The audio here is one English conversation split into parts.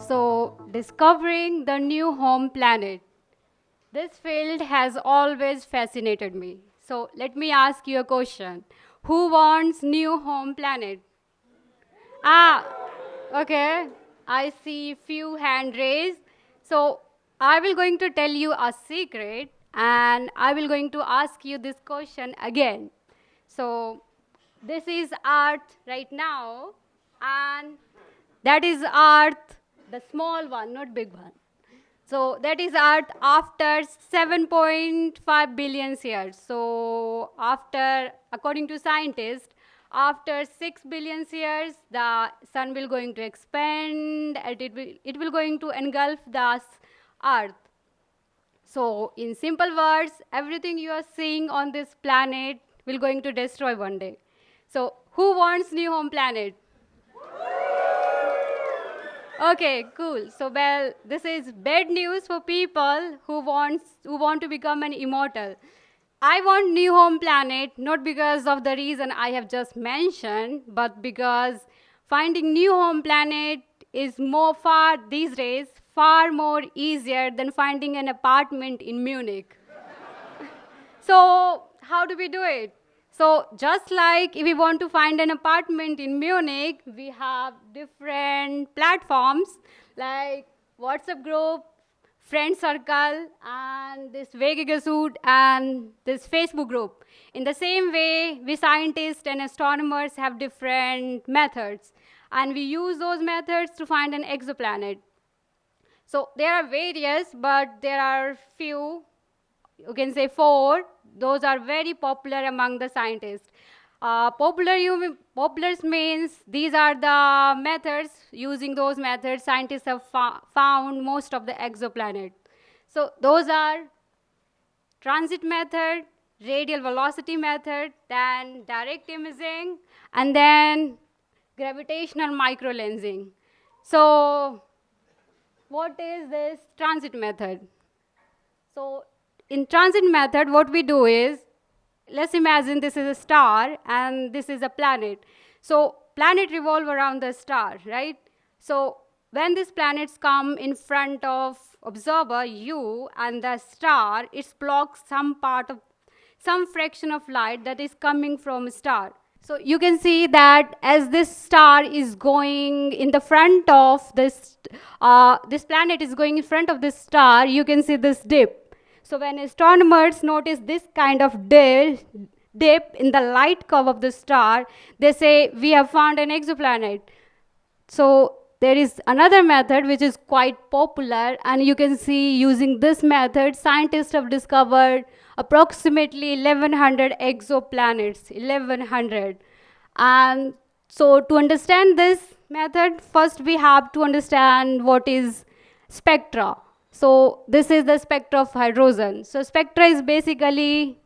So, discovering the new home planet. This field has always fascinated me. So, let me ask you a question. Who wants new home planet? Ah, okay. I see few hand raised. So, I will going to tell you a secret and I will going to ask you this question again. So, this is Earth right now and that is Earth, the small one, not big one. So that is Earth after 7.5 billion years. So after, according to scientists, after 6 billion years, the sun will going to expand and it will going to engulf the Earth. So in simple words, everything you are seeing on this planet will going to destroy one day. So who wants new home planet? Okay, cool. So, well, this is bad news for people who want to become an immortal. I want new home planet not because of the reason I have just mentioned, but because finding new home planet is more far these days far more easier than finding an apartment in Munich. So, how do we do it? So, just like if we want to find an apartment in Munich, we have different platforms like WhatsApp group, friend circle, and this Wegegesuit and this Facebook group. In the same way, we scientists and astronomers have different methods, and we use those methods to find an exoplanet. So, there are various, but there are few, you can say 4. Those are very popular among the scientists. Populars means these are the methods. Using those methods, scientists have found most of the exoplanets. So those are transit method, radial velocity method, then direct imaging, and then gravitational microlensing. So what is this transit method? So in transit method, what we do is, let's imagine this is a star and this is a planet. So planet revolve around the star, right? So when these planets come in front of observer U and the star, it blocks some fraction of light that is coming from a star. So you can see that as this star is going in the front of this planet is going in front of this star, you can see this dip. So when astronomers notice this kind of dip in the light curve of the star, they say, we have found an exoplanet. So there is another method which is quite popular, and you can see using this method, scientists have discovered approximately 1100 exoplanets, 1100. And so to understand this method, first we have to understand what is spectra. So this is the spectra of hydrogen. So spectra is basically,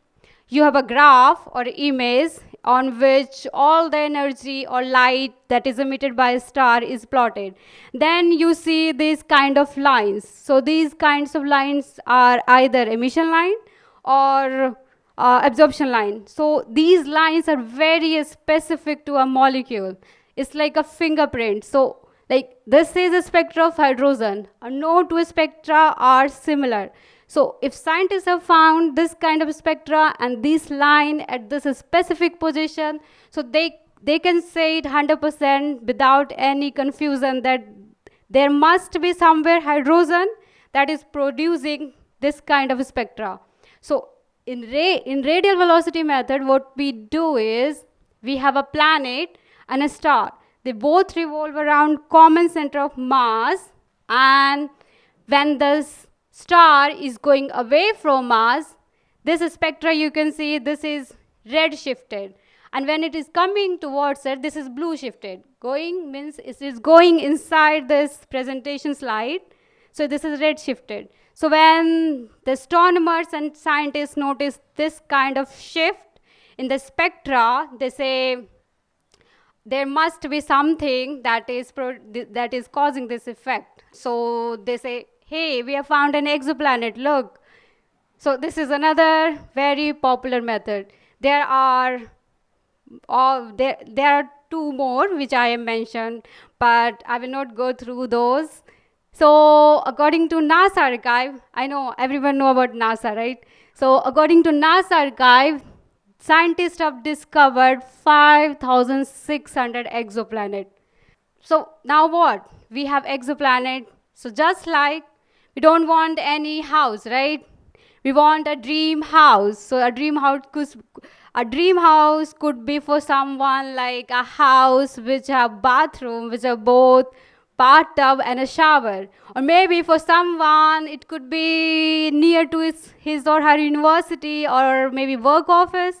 you have a graph or image on which all the energy or light that is emitted by a star is plotted. Then you see these kind of lines. So these kinds of lines are either emission line or absorption line. So these lines are very specific to a molecule. It's like a fingerprint. So like this is a spectra of hydrogen. No two spectra are similar. So if scientists have found this kind of spectra and this line at this specific position, so they can say it 100% without any confusion that there must be somewhere hydrogen that is producing this kind of spectra. So in radial velocity method, what we do is we have a planet and a star. They both revolve around common center of mass, and when the star is going away from us, this spectra you can see this is red shifted, and when it is coming towards it, this is blue shifted. Going means it is going inside this presentation slide, so this is red shifted. So when the astronomers and scientists notice this kind of shift in the spectra, they say there must be something that is causing this effect. So they say, hey, we have found an exoplanet, look. So this is another very popular method. There are 2 more which I have mentioned, but I will not go through those. So according to NASA archive, I know everyone know about NASA, right? So according to NASA archive, scientists have discovered 5,600 exoplanets. So now what? We have exoplanet. So just like we don't want any house, right? We want a dream house. So a dream house could be for someone like a house which have bathroom, which have both bathtub and a shower. Or maybe for someone it could be near to his or her university or maybe work office.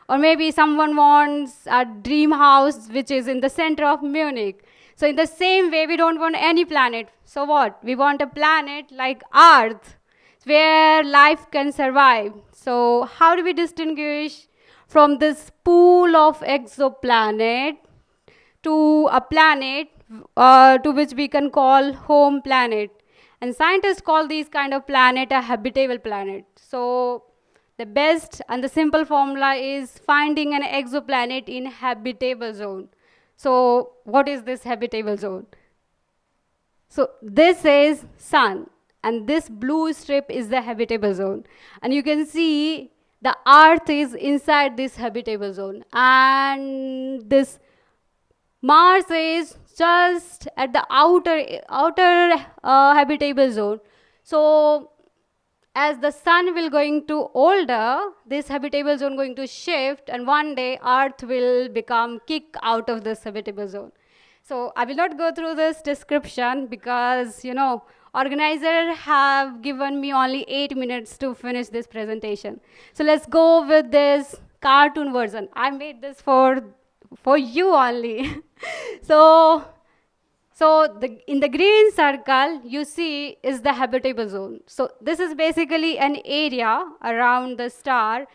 Or maybe someone wants a dream house which is in the center of Munich. So in the same way, we don't want any planet. So what? We want a planet like Earth, where life can survive. So how do we distinguish from this pool of exoplanet to a planet to which we can call home planet? And scientists call these kind of planet a habitable planet. So the best and the simple formula is finding an exoplanet in habitable zone. So what is this habitable zone? So this is sun, and this blue strip is the habitable zone. And you can see the earth is inside this habitable zone, and this Mars is just at the outer habitable zone. So as the sun will going to older, this habitable zone going to shift, and one day Earth will become kicked out of this habitable zone. So I will not go through this description because organizer have given me only 8 minutes to finish this presentation. So let's go with this cartoon version. I made this for you only. so in the green circle, you see is the habitable zone. So this is basically an area around the star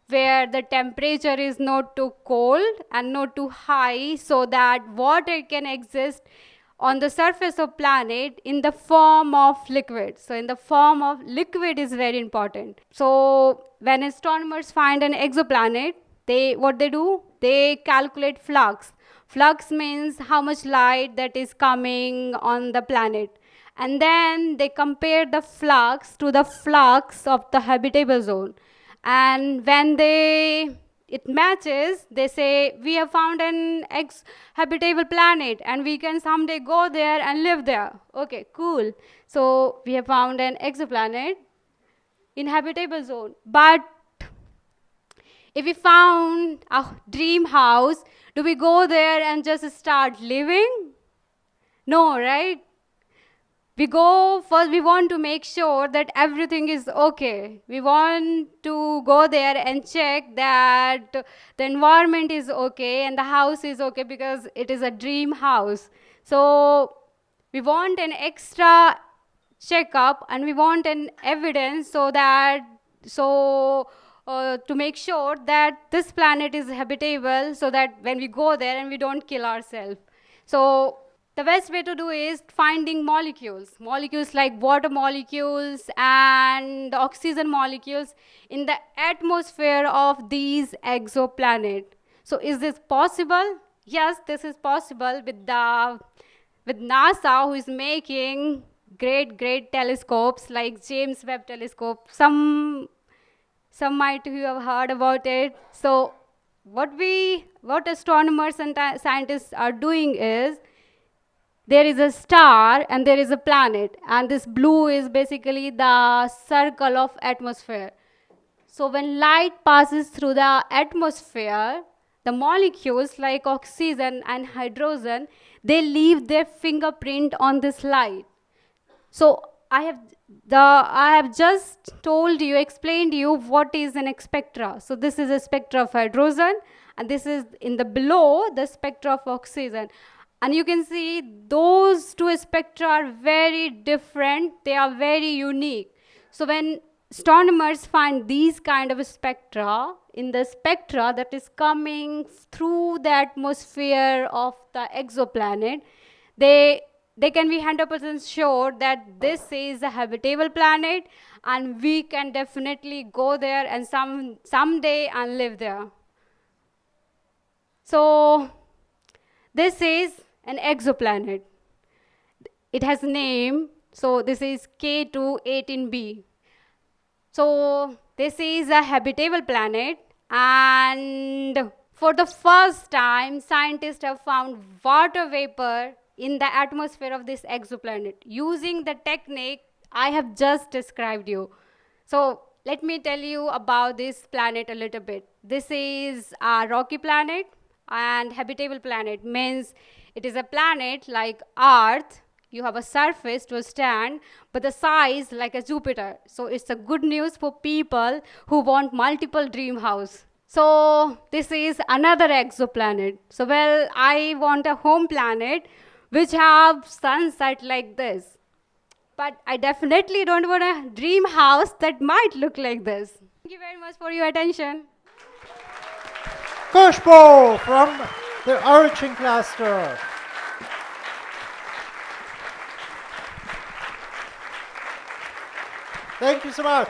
where the temperature is not too cold and not too high, so that water can exist on the surface of planet in the form of liquid. So in the form of liquid is very important. So when astronomers find an exoplanet, what they do? They calculate flux. Flux means how much light that is coming on the planet. And then they compare the flux to the flux of the habitable zone. And when it matches, they say we have found an habitable planet and we can someday go there and live there. Okay, cool. So we have found an exoplanet in habitable zone. But if we found a dream house, do we go there and just start living? No, right? We go first, we want to make sure that everything is okay. We want to go there and check that the environment is okay and the house is okay because it is a dream house. So we want an extra checkup and we want an evidence to make sure that this planet is habitable, so that when we go there and we don't kill ourselves. So the best way to do is finding molecules like water molecules and oxygen molecules in the atmosphere of these exoplanets. So is this possible? Yes, this is possible with NASA, who is making great telescopes like James Webb telescope. Some might you have heard about it. So what astronomers and scientists are doing is, there is a star and there is a planet, and this blue is basically the circle of atmosphere. So when light passes through the atmosphere, the molecules like oxygen and hydrogen, they leave their fingerprint on this light. So I have just explained you what is an spectra. So this is a spectra of hydrogen, and this is in the below the spectra of oxygen. And you can see those two spectra are very different. They are very unique. So when astronomers find these kind of spectra in the spectra that is coming through the atmosphere of the exoplanet, they can be 100% sure that this is a habitable planet and we can definitely go there and someday and live there. So this is an exoplanet. It has a name So this is K218b. So this is a habitable planet, and for the first time, scientists have found water vapor in the atmosphere of this exoplanet using the technique I have just described you. So let me tell you about this planet a little bit. This is a rocky planet, and habitable planet means it is a planet like Earth. You have a surface to stand, but the size like a Jupiter. So it's a good news for people who want multiple dream house. So this is another exoplanet. So well, I want a home planet which have sunset like this. But I definitely don't want a dream house that might look like this. Thank you very much for your attention. Khushboo from the Origin Cluster. Thank you so much.